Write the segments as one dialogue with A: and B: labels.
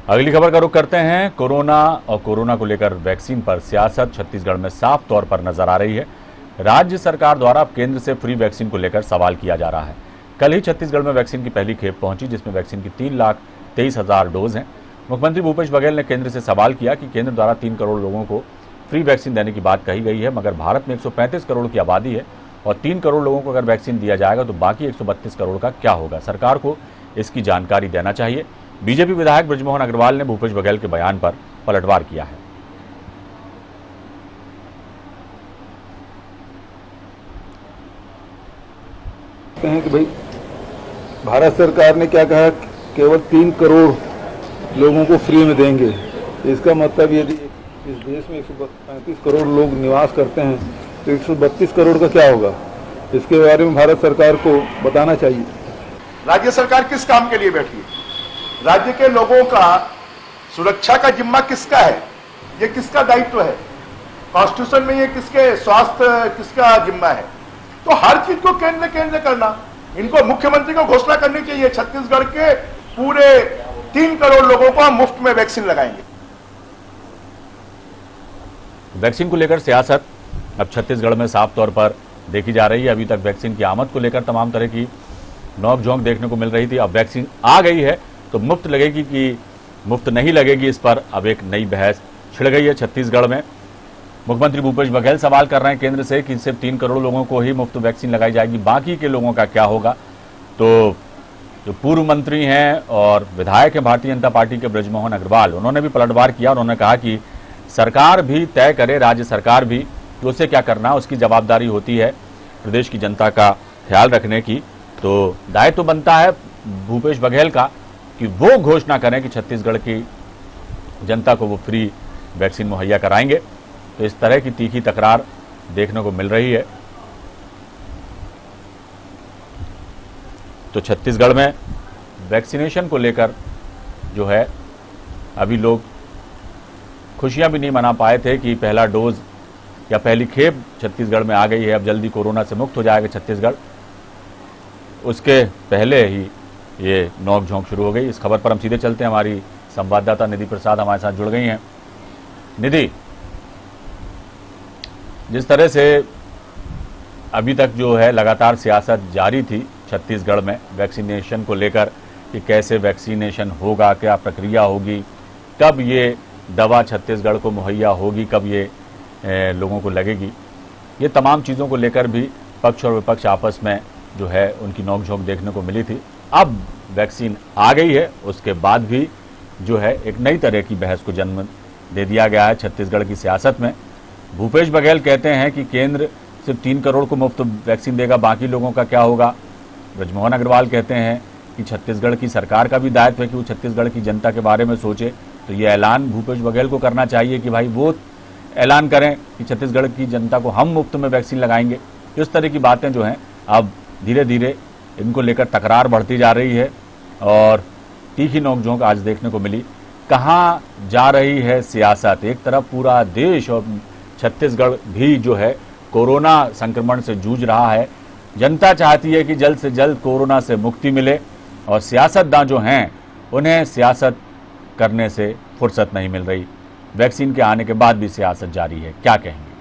A: अगली खबर का रुख करते हैं। कोरोना को लेकर वैक्सीन पर सियासत छत्तीसगढ़ में साफ तौर पर नजर आ रही है। राज्य सरकार द्वारा अब केंद्र से फ्री वैक्सीन को लेकर सवाल किया जा रहा है। कल ही छत्तीसगढ़ में वैक्सीन की पहली खेप पहुंची, जिसमें वैक्सीन की 3,23,000 डोज हैं। मुख्यमंत्री भूपेश बघेल ने केंद्र से सवाल किया कि केंद्र द्वारा 3 करोड़ लोगों को फ्री वैक्सीन देने की बात कही गई है, मगर भारत में 135 करोड़ की आबादी है और 3 करोड़ लोगों को अगर वैक्सीन दिया जाएगा तो बाकी 132 करोड़ का क्या होगा। सरकार को इसकी जानकारी देना चाहिए। बीजेपी विधायक बृजमोहन अग्रवाल ने भूपेश बघेल के बयान पर पलटवार किया है।
B: कि भाई भारत सरकार ने क्या कहा, केवल 3 करोड़ लोगों को फ्री में देंगे। इसका मतलब यदि इस देश में 135 करोड़ लोग निवास करते हैं तो 132 करोड़ का क्या होगा, इसके बारे में भारत सरकार को बताना चाहिए।
C: राज्य सरकार किस काम के लिए बैठी है? राज्य के लोगों का सुरक्षा का जिम्मा किसका है? ये किसका दायित्व है? कॉन्स्टिट्यूशन में ये किसके स्वास्थ्य किसका जिम्मा है? तो हर चीज को केंद्र करना, इनको मुख्यमंत्री को घोषणा करनी चाहिए छत्तीसगढ़ के पूरे 3 करोड़ लोगों को हम मुफ्त में वैक्सीन लगाएंगे।
A: वैक्सीन को लेकर सियासत अब छत्तीसगढ़ में साफ तौर पर देखी जा रही है। अभी तक वैक्सीन की आमद को लेकर तमाम तरह की नोक-झोंक देखने को मिल रही थी। अब वैक्सीन आ गई है तो मुफ्त लगेगी कि मुफ्त नहीं लगेगी, इस पर अब एक नई बहस छिड़ गई है छत्तीसगढ़ में। मुख्यमंत्री भूपेश बघेल सवाल कर रहे हैं केंद्र से कि सिर्फ 3 करोड़ लोगों को ही मुफ्त वैक्सीन लगाई जाएगी, बाकी के लोगों का क्या होगा। तो जो पूर्व मंत्री हैं और विधायक हैं भारतीय जनता पार्टी के बृजमोहन अग्रवाल, उन्होंने भी पलटवार किया। उन्होंने कहा कि सरकार भी तय करे, राज्य सरकार भी, कि उसे क्या करना है, उसकी जवाबदारी होती है प्रदेश की जनता का ख्याल रखने की। तो दायित्व तो बनता है भूपेश बघेल का कि वो घोषणा करें कि छत्तीसगढ़ की जनता को वो फ्री वैक्सीन मुहैया कराएंगे। तो इस तरह की तीखी तकरार देखने को मिल रही है। तो छत्तीसगढ़ में वैक्सीनेशन को लेकर जो है अभी लोग खुशियां भी नहीं मना पाए थे कि पहला डोज या पहली खेप छत्तीसगढ़ में आ गई है, अब जल्दी कोरोना से मुक्त हो जाएगा छत्तीसगढ़। उसके पहले ही ये नोक-झोंक शुरू हो गई। इस खबर पर हम सीधे चलते हैं। हमारी संवाददाता निधि प्रसाद हमारे साथ जुड़ गई हैं। निधि, जिस तरह से अभी तक जो है लगातार सियासत जारी थी छत्तीसगढ़ में वैक्सीनेशन को लेकर कि कैसे वैक्सीनेशन होगा, क्या प्रक्रिया होगी, कब ये दवा छत्तीसगढ़ को मुहैया होगी, कब ये लोगों को लगेगी, ये तमाम चीज़ों को लेकर भी पक्ष और विपक्ष आपस में जो है उनकी नोक-झोंक देखने को मिली थी। अब वैक्सीन आ गई है, उसके बाद भी जो है एक नई तरह की बहस को जन्म दे दिया गया है छत्तीसगढ़ की सियासत में। भूपेश बघेल कहते हैं कि केंद्र सिर्फ 3 करोड़ को मुफ्त वैक्सीन देगा, बाकी लोगों का क्या होगा। बृजमोहन अग्रवाल कहते हैं कि छत्तीसगढ़ की सरकार का भी दायित्व है कि वो छत्तीसगढ़ की जनता के बारे में सोचे। तो ये ऐलान भूपेश बघेल को करना चाहिए कि भाई वो ऐलान करें कि छत्तीसगढ़ की जनता को हम मुफ्त में वैक्सीन लगाएंगे। इस तरह की बातें जो हैं अब धीरे धीरे इनको लेकर तकरार बढ़ती जा रही है और तीखी नोक-झोंक आज देखने को मिली। कहाँ जा रही है सियासत? एक तरफ पूरा देश और छत्तीसगढ़ भी जो है कोरोना संक्रमण से जूझ रहा है। जनता चाहती है कि जल्द से जल्द कोरोना से मुक्ति मिले और सियासतदान जो हैं उन्हें सियासत करने से फुर्सत नहीं मिल रही। वैक्सीन के आने के बाद भी सियासत जारी है, क्या कहेंगे?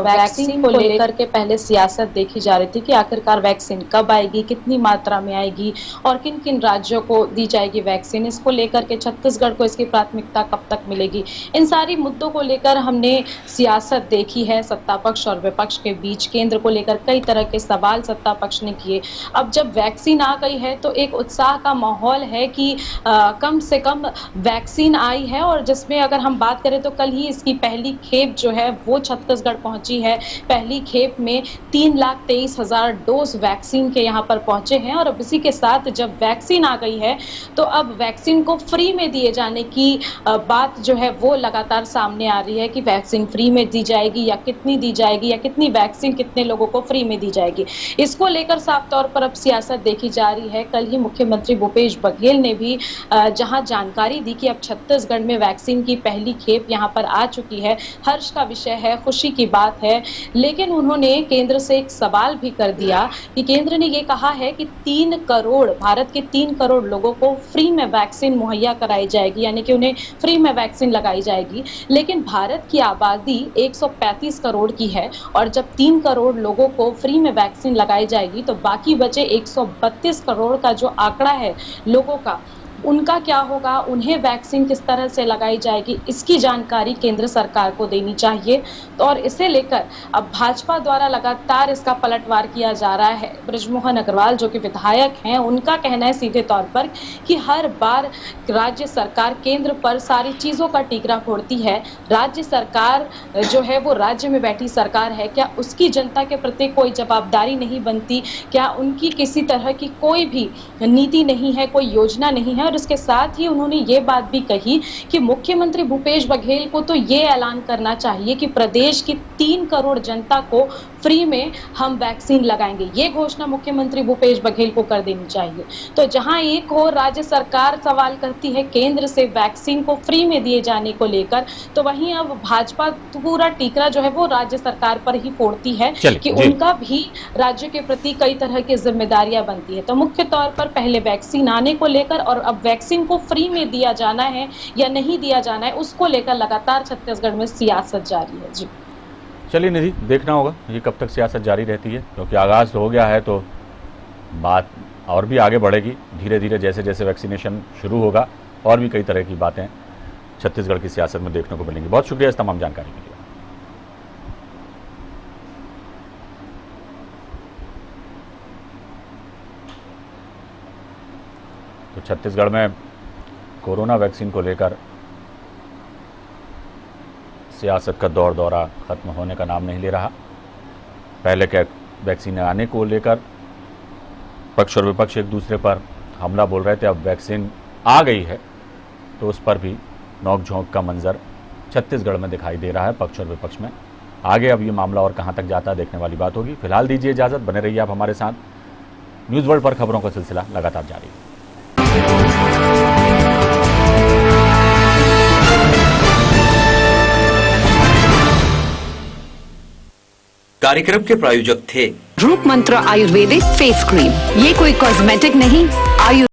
D: वैक्सीन को लेकर के पहले सियासत देखी जा रही थी कि आखिरकार वैक्सीन कब आएगी, कितनी मात्रा में आएगी और किन किन राज्यों को दी जाएगी वैक्सीन। इसको लेकर के छत्तीसगढ़ को इसकी प्राथमिकता कब तक मिलेगी, इन सारी मुद्दों को लेकर हमने सियासत देखी है सत्ता पक्ष और विपक्ष के बीच। केंद्र को लेकर कई तरह के सवाल सत्ता पक्ष ने किए। अब जब वैक्सीन आ गई है तो एक उत्साह का माहौल है कि कम से कम वैक्सीन आई है और जिसमें अगर हम बात करें तो कल ही इसकी पहली खेप जो है वो छत्तीसगढ़ पहुंची है। पहली खेप में 3,23,000 डोज वैक्सीन के यहाँ पर पहुंचे हैं और अब इसी के साथ जब वैक्सीन आ गई है तो अब वैक्सीन को फ्री में दिए जाने की बात जो है वो लगातार सामने आ रही है कि वैक्सीन फ्री में दी जाएगी या कितनी दी जाएगी या कितनी वैक्सीन कितने लोगों को फ्री में दी जाएगी। इसको लेकर साफ तौर पर अब सियासत देखी जा रही है। कल ही मुख्यमंत्री भूपेश बघेल ने भी जहां जानकारी दी कि अब छत्तीसगढ़ में वैक्सीन की पहली खेप यहाँ पर आ चुकी है, हर्ष का विषय है, खुशी की बात है, लेकिन उन्होंने केंद्र से एक सवाल भी कर दिया कि केंद्र ने ये कहा है कि 3 करोड़, भारत के 3 करोड़ लोगों को फ्री में वैक्सीन मुहैया कराई जाएगी, यानी कि उन्हें फ्री में वैक्सीन लगाई जाएगी। लेकिन भारत की आबादी 135 करोड़ की है और जब 3 करोड़ लोगों को फ्री में वैक्सीन लगाई जाएगी तो बाकी बचे 132 करोड़ का जो आंकड़ा है लोगों का, उनका क्या होगा, उन्हें वैक्सीन किस तरह से लगाई जाएगी, इसकी जानकारी केंद्र सरकार को देनी चाहिए। तो और इसे लेकर अब भाजपा द्वारा लगातार इसका पलटवार किया जा रहा है। बृजमोहन अग्रवाल जो कि विधायक हैं, उनका कहना है सीधे तौर पर कि हर बार राज्य सरकार केंद्र पर सारी चीजों का टीकरा फोड़ती है। राज्य सरकार जो है वो राज्य में बैठी सरकार है, क्या उसकी जनता के प्रति कोई जवाबदारी नहीं बनती? क्या उनकी किसी तरह की कोई भी नीति नहीं है, कोई योजना नहीं है? और इसके साथ ही उन्होंने ये बात भी कही कि मुख्यमंत्री भूपेश बघेल को तो ये ऐलान करना चाहिए कि प्रदेश की 3 करोड़ जनता को फ्री में हम वैक्सीन लगाएंगे। ये घोषणा मुख्यमंत्री भूपेश बघेल को कर देनी चाहिए। तो जहां एक और राज्य सरकार सवाल करती है केंद्र से वैक्सीन को फ्री में दिए जाने को लेकर, तो वहीं अब भाजपा पूरा टीकरा जो है वो राज्य सरकार पर ही फोड़ती है कि उनका भी राज्य के प्रति कई तरह की जिम्मेदारियां बनती है। तो मुख्य तौर पर पहले वैक्सीन आने को लेकर और अब वैक्सीन को फ्री में दिया जाना है या नहीं दिया जाना है, उसको लेकर लगातार छत्तीसगढ़ में सियासत जारी है। जी
A: चलिए निधि, देखना होगा ये कब तक सियासत जारी रहती है, क्योंकि आगाज हो गया है तो बात और भी आगे बढ़ेगी। धीरे धीरे जैसे जैसे वैक्सीनेशन शुरू होगा और भी कई तरह की बातें छत्तीसगढ़ की सियासत में देखने को मिलेंगी। बहुत शुक्रिया इस तमाम जानकारी के लिए। तो छत्तीसगढ़ में कोरोना वैक्सीन को लेकर सियासत का दौर दौरा खत्म होने का नाम नहीं ले रहा। पहले के वैक्सीन आने को लेकर पक्ष और विपक्ष एक दूसरे पर हमला बोल रहे थे, अब वैक्सीन आ गई है तो उस पर भी नोक-झोंक का मंजर छत्तीसगढ़ में दिखाई दे रहा है पक्ष और विपक्ष में। आगे अब ये मामला और कहां तक जाता है देखने वाली बात होगी। फिलहाल दीजिए इजाजत, बने रहिए आप हमारे साथ। न्यूज़ वर्ल्ड पर खबरों का सिलसिला लगातार जारी है।
E: कार्यक्रम के प्रायोजक थे
F: रूप मंत्र आयुर्वेदिक फेस क्रीम। ये कोई कॉस्मेटिक नहीं, आयु